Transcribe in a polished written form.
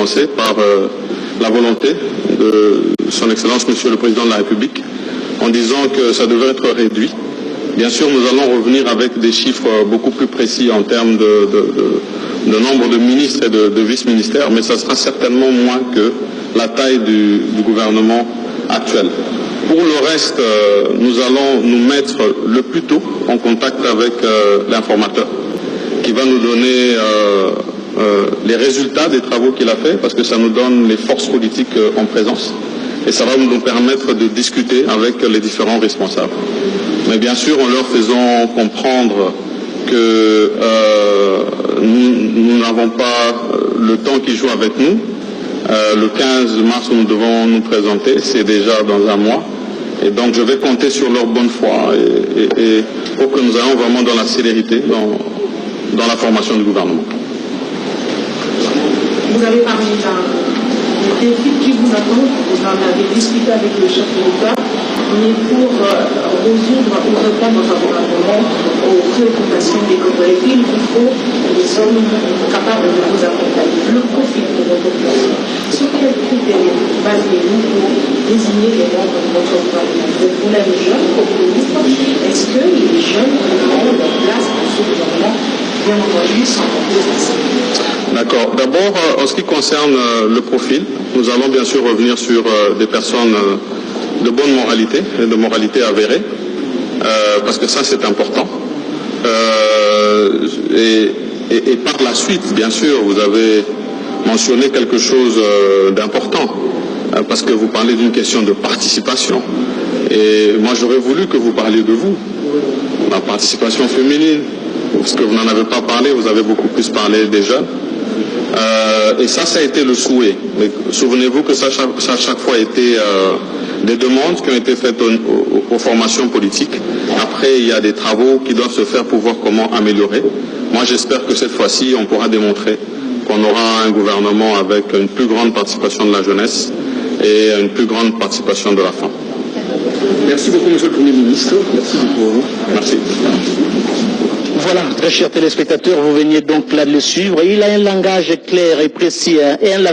financé par la volonté de son Excellence Monsieur le Président de la République, en disant que ça devrait être réduit. Bien sûr, nous allons revenir avec des chiffres beaucoup plus précis en termes de nombre de ministres et de vice-ministères, mais ça sera certainement moins que la taille du gouvernement actuel. Pour le reste, nous allons nous mettre le plus tôt en contact avec l'informateur qui va nous donner les résultats des travaux qu'il a fait, parce que ça nous donne les forces politiques en présence et ça va nous permettre de discuter avec les différents responsables. Mais bien sûr, en leur faisant comprendre que nous n'avons pas le temps qui joue avec nous. Le 15 mars où nous devons nous présenter, c'est déjà dans un mois. Et donc je vais compter sur leur bonne foi et pour que nous ayons vraiment dans la célérité dans la formation du gouvernement. Vous avez parlé d'un défi qui vous attend, vous en avez discuté avec le chef de l'État, mais pour résoudre ou répondre favorablement aux préoccupations des coopératives, il faut des hommes capables de vous accompagner. Le profil de votre population, sur quels critères basez-vous pour désigner les membres de votre gouvernement? Vous êtes vous-même jeune, populiste, est-ce que les jeunes auront leur place dans ce gouvernement, bien entendu, sans contestation? D'accord. D'abord, en ce qui concerne le profil, nous allons bien sûr revenir sur des personnes de bonne moralité et de moralité avérée, parce que ça c'est important. Et par la suite, bien sûr, vous avez mentionné quelque chose d'important, parce que vous parlez d'une question de participation. Et moi j'aurais voulu que vous parliez de vous, la participation féminine, parce que vous n'en avez pas parlé, vous avez beaucoup plus parlé des jeunes. Et ça a été le souhait. Souvenez-vous que ça a chaque fois été des demandes qui ont été faites aux formations politiques. Après, il y a des travaux qui doivent se faire pour voir comment améliorer. Moi, j'espère que cette fois-ci, on pourra démontrer qu'on aura un gouvernement avec une plus grande participation de la jeunesse et une plus grande participation de la femme. Merci beaucoup, Monsieur le Premier ministre. Merci beaucoup. Merci. Voilà, très chers téléspectateurs, vous veniez donc là de le suivre. Il a un langage clair et précis, et un langage